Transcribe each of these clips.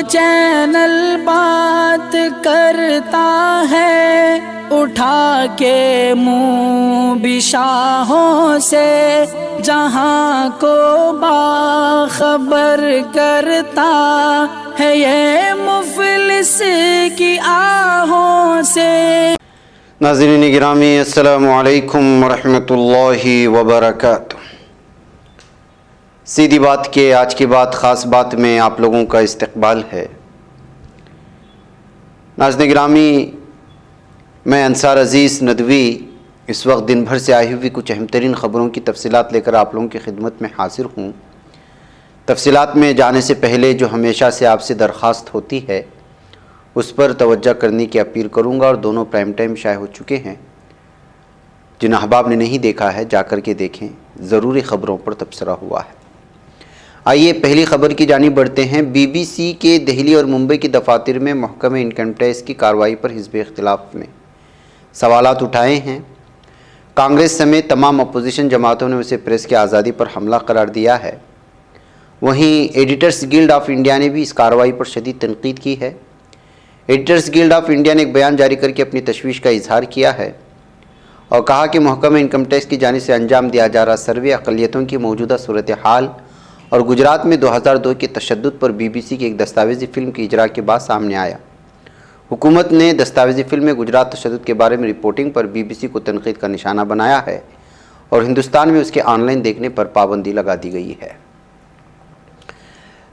Channel بات کرتا ہے، اٹھا کے منہ بھی شاہوں سے جہاں کو باخبر کرتا ہے، یہ مفلس کی آہوں سے۔ ناظرین گرامی، السلام علیکم ورحمۃ اللہ وبرکاتہ۔ سیدھی بات کے آج کی بات خاص بات میں آپ لوگوں کا استقبال ہے۔ ناظرین گرامی، میں انصار عزیز ندوی اس وقت دن بھر سے آئی ہوئی کچھ اہم ترین خبروں کی تفصیلات لے کر آپ لوگوں کی خدمت میں حاضر ہوں۔ تفصیلات میں جانے سے پہلے جو ہمیشہ سے آپ سے درخواست ہوتی ہے اس پر توجہ کرنے کی اپیل کروں گا، اور دونوں پرائم ٹائم شائع ہو چکے ہیں۔ جن احباب نے نہیں دیکھا ہے جا کر کے دیکھیں، ضروری خبروں پر تبصرہ ہوا ہے۔ آئیے پہلی خبر کی جانب بڑھتے ہیں۔ بی بی سی کے دہلی اور ممبئی کی دفاتر میں محکمہ انکم ٹیکس کی کارروائی پر حزب اختلاف نے سوالات اٹھائے ہیں۔ کانگریس سمیت تمام اپوزیشن جماعتوں نے اسے پریس کی آزادی پر حملہ قرار دیا ہے۔ وہیں ایڈیٹرز گلڈ آف انڈیا نے بھی اس کارروائی پر شدید تنقید کی ہے۔ ایڈیٹرز گلڈ آف انڈیا نے ایک بیان جاری کر کے اپنی تشویش کا اظہار کیا ہے اور کہا کہ محکمہ انکم ٹیکس کی جانب سے انجام دیا جا رہا سروے اقلیتوں کی موجودہ صورتحال اور گجرات میں 2002 کے تشدد پر بی بی سی کی ایک دستاویزی فلم کی اجرا کے بعد سامنے آیا۔ حکومت نے دستاویزی فلم میں گجرات تشدد کے بارے میں رپورٹنگ پر بی بی سی کو تنقید کا نشانہ بنایا ہے اور ہندوستان میں اس کے آن لائن دیکھنے پر پابندی لگا دی گئی ہے۔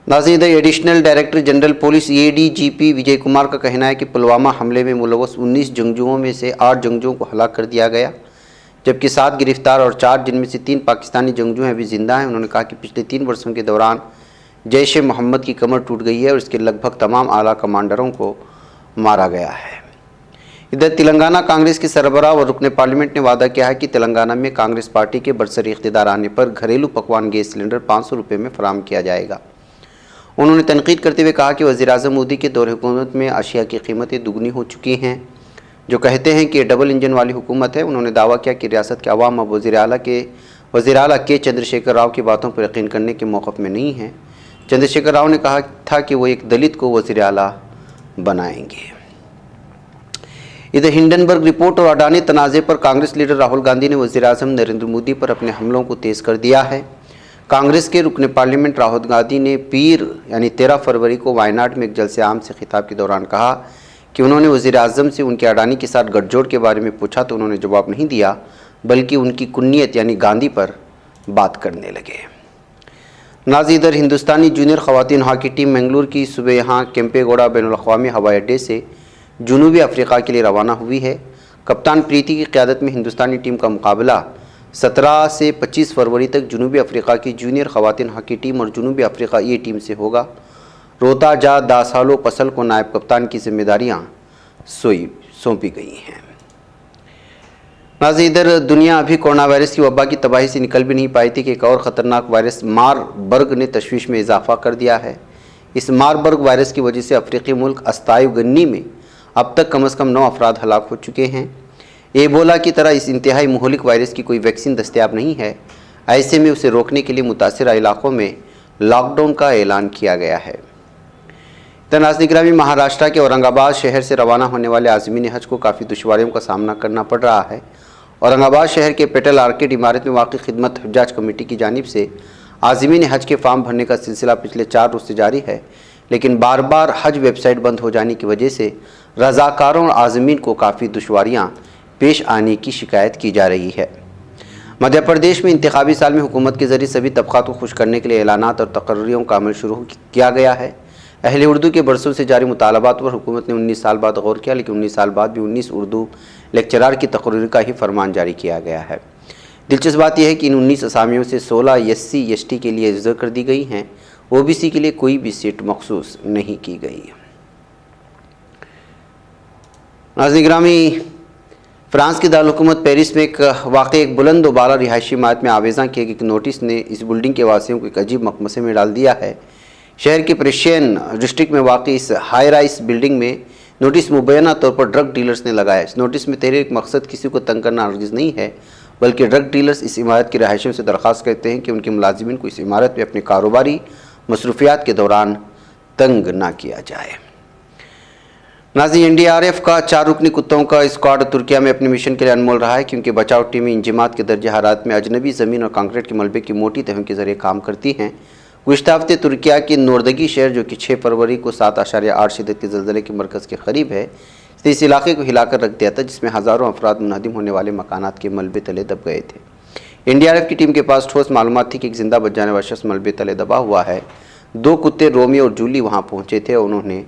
ناظرین، ایڈیشنل ڈائریکٹر جنرل پولیس اے ڈی جی پی وجے کمار کا کہنا ہے کہ پلوامہ حملے میں ملوث 19 جنگجوؤں میں سے 8 جنگجوؤں کو ہلاک کر دیا گیا، جبکہ 7 گرفتار اور 4 جن میں سے 3 پاکستانی جنگجو ہیں ابھی زندہ ہیں۔ انہوں نے کہا کہ پچھلے 3 برسوں کے دوران جیش محمد کی کمر ٹوٹ گئی ہے اور اس کے لگ بھگ تمام اعلیٰ کمانڈروں کو مارا گیا ہے۔ ادھر تلنگانہ کانگریس کے سربراہ اور رکن پارلیمنٹ نے وعدہ کیا ہے کہ تلنگانہ میں کانگریس پارٹی کے برسر اقتدار آنے پر گھریلو پکوان گیس سلنڈر 500 روپے میں فراہم کیا جائے گا۔ انہوں نے تنقید کرتے ہوئے کہا کہ وزیراعظم مودی کے دور حکومت میں اشیاء کی قیمتیں دگنی ہو چکی ہیں، جو کہتے ہیں کہ یہ ڈبل انجن والی حکومت ہے۔ انہوں نے دعویٰ کیا کہ ریاست کے عوام اب وزیر اعلیٰ کے چندر شیکھر راؤ کی باتوں پر یقین کرنے کے موقف میں نہیں ہیں۔ چندر شیکھر راؤ نے کہا تھا کہ وہ ایک دلت کو وزیر اعلیٰ بنائیں گے۔ ادھر ہنڈنبرگ رپورٹ اور اڈانی تنازع پر کانگریس لیڈر راہل گاندھی نے وزیر اعظم نریندر مودی پر اپنے حملوں کو تیز کر دیا ہے۔ کانگریس کے رکن پارلیمنٹ راہل گاندھی نے پیر یعنی 13 فروری کو وائناڈ میں ایک جلسے عام سے خطاب کے دوران کہا کہ انہوں نے وزیر اعظم سے ان کے اڈانی کے ساتھ گٹھ جوڑ کے بارے میں پوچھا تو انہوں نے جواب نہیں دیا، بلکہ ان کی کنیت یعنی گاندھی پر بات کرنے لگے۔ ناظرین، ادھر ہندوستانی جونیئر خواتین ہاکی ٹیم منگلور کی صبح یہاں کیمپے گوڑا بین الاقوامی ہوائی اڈے سے جنوبی افریقہ کے لیے روانہ ہوئی ہے۔ کپتان پریتی کی قیادت میں ہندوستانی ٹیم کا مقابلہ 17 سے 25 فروری تک جنوبی افریقہ کی جونیئر خواتین ہاکی ٹیم اور جنوبی افریقہ ای ٹیم سے ہوگا۔ روتا جا داسالو پسل کو نائب کپتان کی ذمہ داریاں سونپی گئی ہیں۔ ناظرین، ادھر دنیا ابھی کورونا وائرس کی وبا کی تباہی سے نکل بھی نہیں پائی تھی کہ ایک اور خطرناک وائرس ماربرگ نے تشویش میں اضافہ کر دیا ہے۔ اس ماربرگ وائرس کی وجہ سے افریقی ملک استائیو گنی میں اب تک کم از کم 9 افراد ہلاک ہو چکے ہیں۔ ایبولا کی طرح اس انتہائی مہلک وائرس کی کوئی ویکسین دستیاب نہیں ہے، ایسے میں اسے روکنے کے لیے متاثرہ علاقوں میں لاک ڈاؤن کا اعلان کیا گیا ہے۔ ناظرین گرامی، مہاراشٹر کے اورنگ آباد شہر سے روانہ ہونے والے عازمین حج کو کافی دشواریوں کا سامنا کرنا پڑ رہا ہے۔ اورنگ آباد شہر کے پیٹل آرکیڈ عمارت میں واقع خدمت حجاج کمیٹی کی جانب سے عازمین حج کے فارم بھرنے کا سلسلہ پچھلے 4 روز سے جاری ہے، لیکن بار بار حج ویب سائٹ بند ہو جانے کی وجہ سے رضاکاروں اور عازمین کو کافی دشواریاں پیش آنے کی شکایت کی جا رہی ہے۔ مدھیہ پردیش میں انتخابی سال میں حکومت کے ذریعے سبھی طبقات کو خوش کرنے کے لیے اعلانات اور تقرریوں کا عمل شروع کیا گیا ہے۔ اہل اردو کے برسوں سے جاری مطالبات پر حکومت نے 19 سال بعد غور کیا، لیکن 19 سال بعد بھی 19 اردو لیکچرار کی تقرری کا ہی فرمان جاری کیا گیا ہے۔ دلچسپ بات یہ ہے کہ ان 19 اسامیوں سے 16 SC ST کے لیے ریزرو کر دی گئی ہیں، OBC کے لیے کوئی بھی سیٹ مخصوص نہیں کی گئی۔ ناظرین گرامی، فرانس کی دارالحکومت پیرس میں واقع ایک بلند و بالا رہائشی عمارت میں آویزاں کیے گئے ایک نوٹس نے اس بلڈنگ کے واسطوں کو ایک عجیب مقمصے میں ڈال دیا ہے۔ شہر کے پریشین ڈسٹرکٹ میں واقع اس ہائی رائز بلڈنگ میں نوٹس مبینہ طور پر ڈرگ ڈیلرز نے لگایا۔ اس نوٹس میں تحریر مقصد کسی کو تنگ کرنا ہرگز نہیں ہے، بلکہ ڈرگ ڈیلرز اس عمارت کی رہائشیوں سے درخواست کرتے ہیں کہ ان کے ملازمین کو اس عمارت میں اپنے کاروباری مصروفیات کے دوران तंग ना किया जाए। नाज़रीन, NDRF का 4 रुकनी कुत्तों का स्क्वाड तुर्किया में अपने मिशन के लिए अनमोल रहा है, क्योंकि बचाव टीमें इंजमात के दर्जे हरारत में अजनबी ज़मीन और कंक्रीट के मलबे की मोटी तहों के जरिए काम करती हैं। गुज़िश्ता हफ्ते तुर्किया के नोर्दगी शहर, जो कि 6 फरवरी को 7.8 शिद्दत के ज़लज़ले के मरकज़ के करीब है, इस इलाके को हिलाकर रख दिया था, जिसमें हज़ारों अफराद मुनहदिम होने वाले मकानात के मलबे तले दब गए थे। NDRF की टीम के पास ठोस मालूमात थी कि एक जिंदा बच जाने वाला शख्स मलबे तले दबा हुआ है। 2 कुत्ते रोमी और जूली वहाँ पहुँचे थे और उन्होंने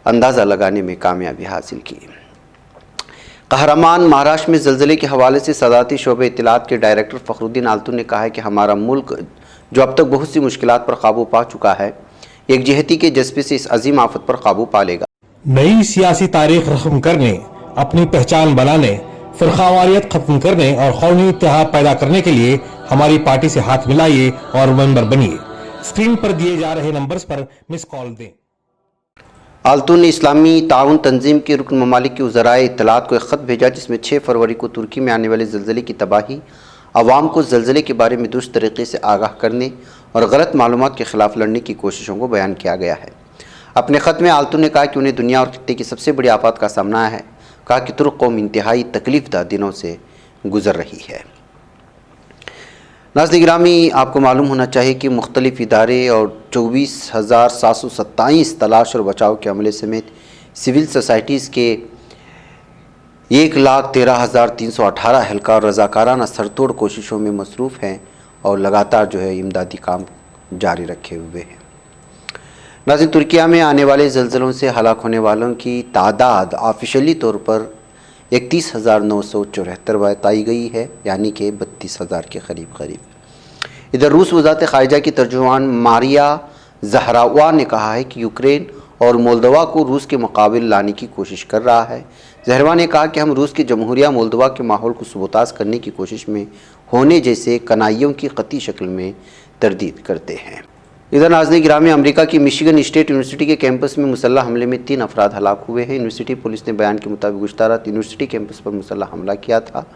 अंदाज़ा लगाने में कामयाबी हासिल की। कहरामान महाराष्ट्र में ज़लज़ले के हवाले से सदारती शोबे इत्तलात के डायरेक्टर फ़खरुद्दीन आल्तू ने कहा है कि हमारा मुल्क, जो अब तक बहुत सी मुश्किलात पर काबू पा चुका है, एकजहती के जज्बे से इस अजीम आफत पर काबू पा लेगा। नई सियासी तारीख रस्म करने, अपनी पहचान बनाने, फ़िरक़ावारियत ख़त्म करने और कौमी इत्तेहाद पैदा करने के लिए हमारी पार्टी से हाथ मिलाइए और मेंबर बनिए। स्क्रीन पर दिए जा रहे नंबर्स पर मिस कॉल दें। आल्तू ने इस्लामी ताउन तंजीम के रुकन ममालिक की वज़राए इत्तलात को एक ख़त भेजा, जिसमें 6 फरवरी को तुर्की में आने वाले ज़लज़ले की तबाही, अवाम को ज़लज़ले के बारे में दुरुस्त तरीके से आगाह करने और गलत मालूमात के ख़िलाफ़ लड़ने की कोशिशों को बयान किया गया है। अपने ख़त में आल्तू ने कहा कि उन्हें दुनिया और खित्ते की सबसे बड़ी आफत का सामना है। कहा कि तुर्क कौम इंतहाई तकलीफ़दा दिनों से गुज़र रही है। नाज़रीन गिरामी, आपको मालूम होना चाहिए कि मुख्तलिफ़ इदारे और 24,727 तलाश और बचाव के अमले समेत सिविल सोसाइटीज़ के 1,13,318 एहलकार रज़ाकाराना सरतोड़ कोशिशों में मसरूफ़ हैं और लगातार इमदादी काम जारी रखे हुए हैं। नाज़रीन, तुर्किया में आने वाले ज़लज़लों से हलाक होने वालों की तादाद ऑफिशियली तौर पर 31,974 बताई गई है, यानी कि 32,000 के करीब। इधर रूस वज़ारत ख़ारिजा की तर्जुमान मारिया ज़हरावा ने कहा है कि यूक्रेन और मोल्दोवा को रूस के मुकाबले लाने की कोशिश कर रहा है। ज़हरावा ने कहा कि हम रूस की जमहूरिया मोल्दोवा के माहौल को सबूताज़ करने की कोशिश में होने जैसे कनाइयों की क़ती शक्ल में तरदीद करते हैं। इधर नाज़रीन गिरामी, अमेरिका की मिशिगन स्टेट यूनिवर्सिटी के कैंपस में मुसल्लह हमले में 3 अफराद हलाक हुए हैं। यूनिवर्सिटी पुलिस ने बयान के मुताबिक गुज़िश्ता रात यूनिवर्सिटी कैंपस पर मुसल्लह हमला किया था।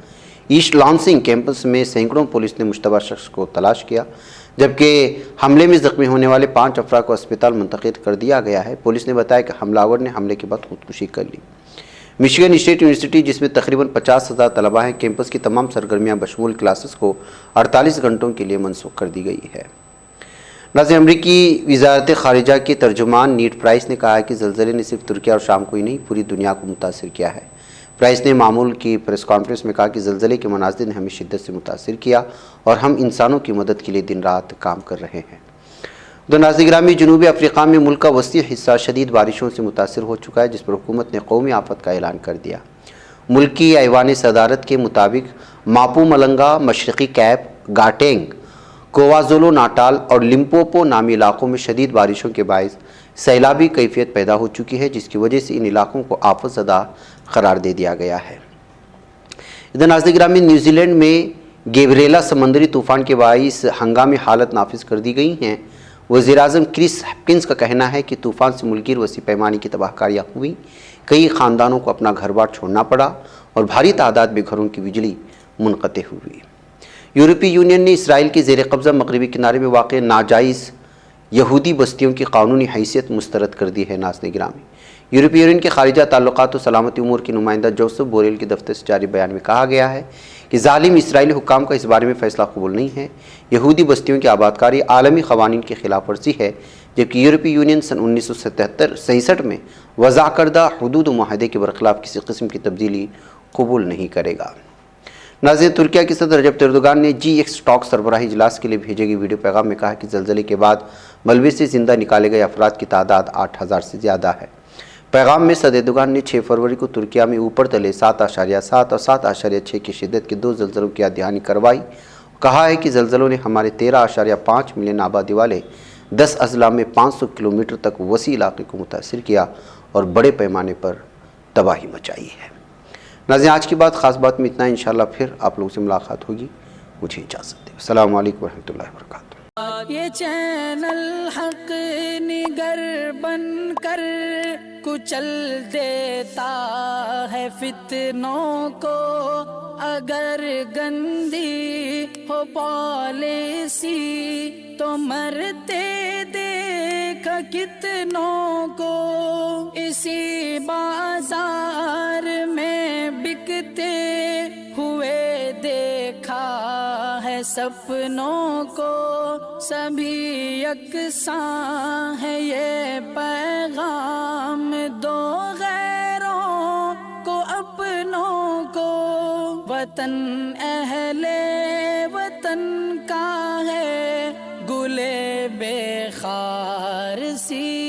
ईस्ट लॉन्सिंग कैंपस में सैकड़ों पुलिस ने मुश्तबा शख्स को तलाश किया, जबकि हमले में ज़ख्मी होने वाले 5 अफराद को अस्पताल मुंतकिल कर दिया गया है। पुलिस ने बताया कि हमलावर ने हमले के बाद खुदकुशी कर ली। मिशिगन स्टेट यूनिवर्सिटी, जिसमें तकरीबन 50,000 तलबा हैं, कैंपस की तमाम सरगर्मियाँ बशमूल क्लासेस को 48 घंटों के लिए मनसूख कर दी गई है। नाज़रीन, अमरीकी वज़ारत ख़ारिजा के तर्जुमान नीड प्राइस ने कहा है कि ज़लज़ले ने सिर्फ तुर्किया और शाम को ही नहीं, पूरी दुनिया को मुतासिर किया है। प्राइस ने मामूल की प्रेस कॉन्फ्रेंस में कहा कि ज़लज़ले के मनाज़िर ने हमें शिद्दत से मुतासिर किया और हम इंसानों की मदद के लिए दिन रात काम कर रहे हैं। तो नाज़रीन गिरामी, जनूबी अफ्रीका में मुल्क का वसी हिस्सा शदीद बारिशों से मुतासिर हो चुका है, जिस पर हुकूमत ने कौमी आफत का ऐलान कर दिया। मुल्क की ऐवान सदारत के मुताबिक मापू मलंगा, मशरक़ी कैप, गाटेंग, क्वाज़ुलु नाटाल और लिम्पोपो नामी इलाकों में शदीद बारिशों के बायस सैलाबी कैफियत पैदा हो चुकी है, जिसकी वजह से इन इलाकों को आफत ज़दा करार दे दिया गया है। इधर नाज़रीन गिरामी, न्यूजीलैंड में गैब्रिएला समंदरी तूफ़ान के बायस हंगामी हालत नाफिज कर दी गई हैं। वज़ीर-ए-आज़म क्रिस हॉपकिंस का कहना है कि तूफ़ान से मुल्की वसी पैमाने की तबाहकारियाँ हुई, कई ख़ानदानों को अपना घर बार छोड़ना पड़ा और भारी तादाद में घरों की बिजली मुनक़ते हुई। यूरोपीय यूनियन ने इसराइल के ज़ेर कब्ज़ा मगरबी किनारे में वाक़ नाजायज़ यहूदी बस्तियों की कानूनी हैसियत मुस्तरद कर दी है। नाज़रीन गिरामी, यूरोपीय यूनियन के खारिजा ताल्लुकात और सलामती उमूर के नुमाइंदा जोसेफ बोरेल के दफ्तर से जारी बयान में कहा गया है कि ज़ालिम इसराइली हुक्काम का इस बारे में फ़ैसला कबूल नहीं है। यहूदी बस्तियों की आबादकारी आलमी क़वानीन की खिलाफ वर्जी है, जबकि यूरोपीय यूनियन सन 1967 में वज़ा करदा हुदूद मुआहदे के बरखिलाफ़ किसी किस्म की तब्दीली कबूल नहीं करेगा। नाज़रीन, तुर्किया के सदर रजब एर्दोगान ने G8 टॉक सरबराही इजलास के लिए भेजे गए वीडियो पैगाम में कहा कि ज़लज़ले के बाद मलबे से ज़िंदा निकाले गए अफराद की तादाद 8,000 से ज़्यादा है। पैगाम में सदर एर्दोगान ने 6 फरवरी को तुर्किया में ऊपर तले 7.7 और 7.6 की शिद्दत के 2 ज़लज़लों की याद दहानी करवाई। कहा है कि ज़लज़लों ने हमारे 13.5 मिलियन आबादी वाले 10 अजला में 500 किलोमीटर तक वसी इलाके को मुतासिर किया और बड़े पैमाने पर तबाही मचाई है। नाज़रीन, आज की बात ख़ास बात में इतना। इंशाअल्लाह फिर आप लोगों से मुलाकात होगी। मुझे इजाज़त दें। अस्सलामु अलैकुम रहमतुल्लाहि व बरकातुहू। ये चैनल हक निगर बन कर कुचल देता है फितनों को, अगर गंदी हो पॉलिसी तो मरते देख دیکھا کتنوں کو اسی بازار میں بکتے ہوئے دیکھا ہے سپنوں کو سبھی یکساں ہے یہ پیغام دو غیروں کو اپنوں کو وطن اہل وطن کا ہے گلے بے خار سی